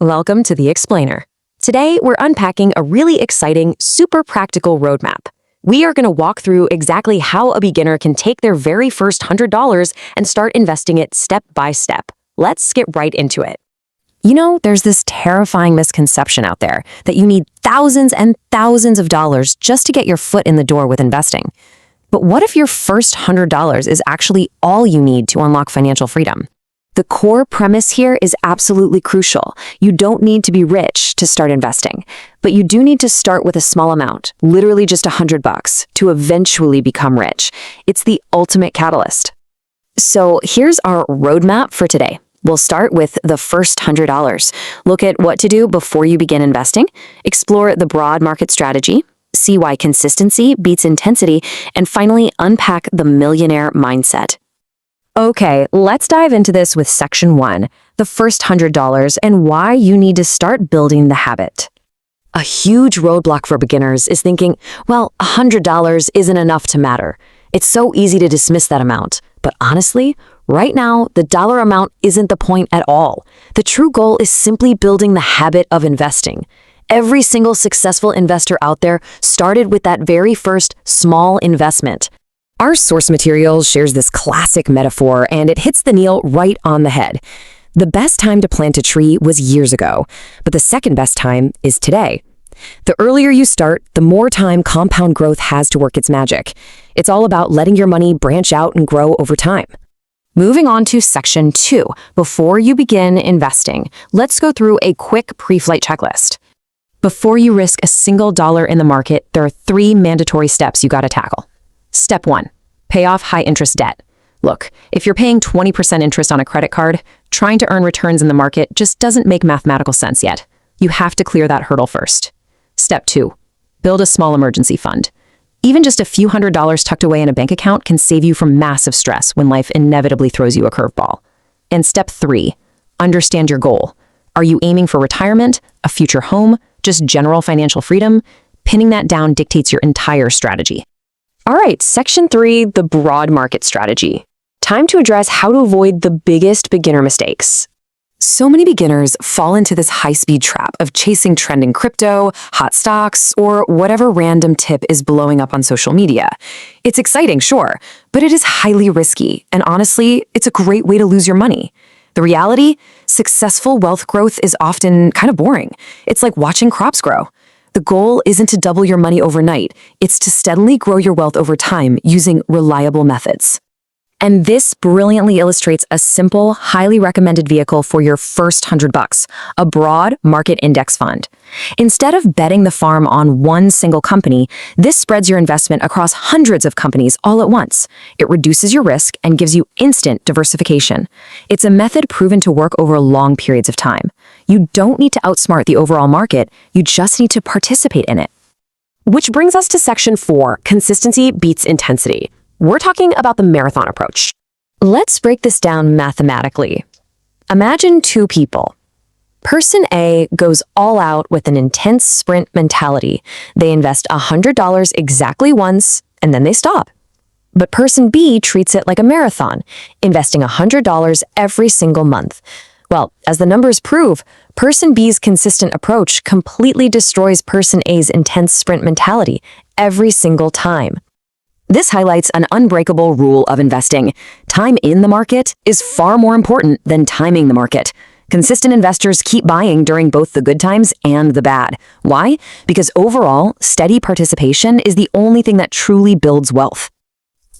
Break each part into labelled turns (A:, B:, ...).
A: Welcome to The Explainer. Today, we're unpacking a really exciting, super practical roadmap. We are going to walk through exactly how a beginner can take their very first $100 and start investing it step by step. Let's get right into it. You know, there's this terrifying misconception out there that you need thousands and thousands of dollars just to get your foot in the door with investing. But what if your first $100 is actually all you need to unlock financial freedom? The core premise here is absolutely crucial. You don't need to be rich to start investing, but you do need to start with a small amount, literally just $100, to eventually become rich. It's the ultimate catalyst. So here's our roadmap for today. We'll start with the first $100. Look at what to do before you begin investing, explore the broad market strategy, see why consistency beats intensity, and finally unpack the millionaire mindset. Okay, let's dive into this with Section 1, the first $100 and why you need to start building the habit. A huge roadblock for beginners is thinking, well, $100 isn't enough to matter. It's so easy to dismiss that amount. But honestly, right now, the dollar amount isn't the point at all. The true goal is simply building the habit of investing. Every single successful investor out there started with that very first small investment. Our source material shares this classic metaphor, and it hits the nail right on the head. The best time to plant a tree was years ago, but the second best time is today. The earlier you start, the more time compound growth has to work its magic. It's all about letting your money branch out and grow over time. Moving on to Section 2, before you begin investing, let's go through a quick pre-flight checklist. Before you risk a single dollar in the market, there are 3 mandatory steps you gotta tackle. Step 1, pay off high-interest debt. Look, if you're paying 20% interest on a credit card, trying to earn returns in the market just doesn't make mathematical sense yet. You have to clear that hurdle first. Step 2, build a small emergency fund. Even just a few $100s tucked away in a bank account can save you from massive stress when life inevitably throws you a curveball. And Step 3, understand your goal. Are you aiming for retirement, a future home, just general financial freedom? Pinning that down dictates your entire strategy. All right, Section 3, the broad market strategy. Time to address how to avoid the biggest beginner mistakes. So many beginners fall into this high-speed trap of chasing trending crypto, hot stocks, or whatever random tip is blowing up on social media. It's exciting, sure, but it is highly risky, and honestly, it's a great way to lose your money. The reality? Successful wealth growth is often kind of boring. It's like watching crops grow. The goal isn't to double your money overnight. It's to steadily grow your wealth over time using reliable methods. And this brilliantly illustrates a simple, highly recommended vehicle for your first $100, a broad market index fund. Instead of betting the farm on one single company, this spreads your investment across hundreds of companies all at once. It reduces your risk and gives you instant diversification. It's a method proven to work over long periods of time. You don't need to outsmart the overall market, you just need to participate in it. Which brings us to Section 4, consistency beats intensity. We're talking about the marathon approach. Let's break this down mathematically. Imagine 2 people. Person A goes all out with an intense sprint mentality. They invest $100 exactly once, and then they stop. But person B treats it like a marathon, investing $100 every single month. Well, as the numbers prove, person B's consistent approach completely destroys person A's intense sprint mentality every single time. This highlights an unbreakable rule of investing. Time in the market is far more important than timing the market. Consistent investors keep buying during both the good times and the bad. Why? Because overall, steady participation is the only thing that truly builds wealth.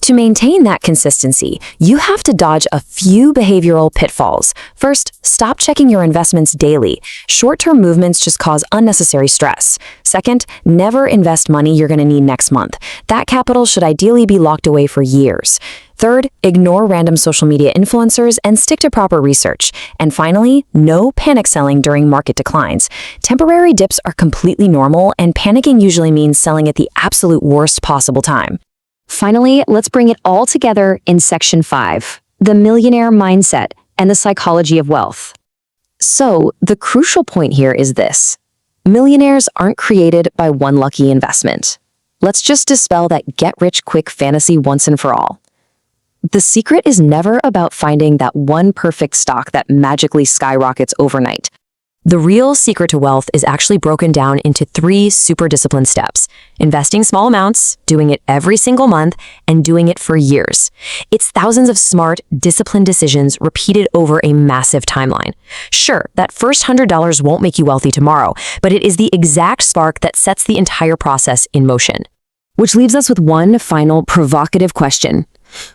A: To maintain that consistency, you have to dodge a few behavioral pitfalls. First, stop checking your investments daily. Short-term movements just cause unnecessary stress. Second, never invest money you're going to need next month. That capital should ideally be locked away for years. Third, ignore random social media influencers and stick to proper research. And finally, no panic selling during market declines. Temporary dips are completely normal, and panicking usually means selling at the absolute worst possible time. Finally, let's bring it all together in Section 5, the millionaire mindset and the psychology of wealth. So, the crucial point here is this. Millionaires aren't created by one lucky investment. Let's just dispel that get-rich-quick fantasy once and for all. The secret is never about finding that one perfect stock that magically skyrockets overnight. The real secret to wealth is actually broken down into 3 super disciplined steps: investing small amounts, doing it every single month, and doing it for years. It's thousands of smart, disciplined decisions repeated over a massive timeline. Sure, that first $100 won't make you wealthy tomorrow, but it is the exact spark that sets the entire process in motion. Which leaves us with one final provocative question.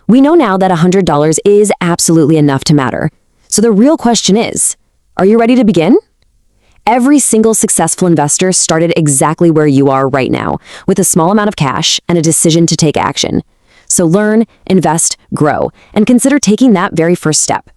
A: We know now that $100 is absolutely enough to matter. So the real question is, are you ready to begin? Every single successful investor started exactly where you are right now, with a small amount of cash and a decision to take action. So learn, invest, grow, and consider taking that very first step.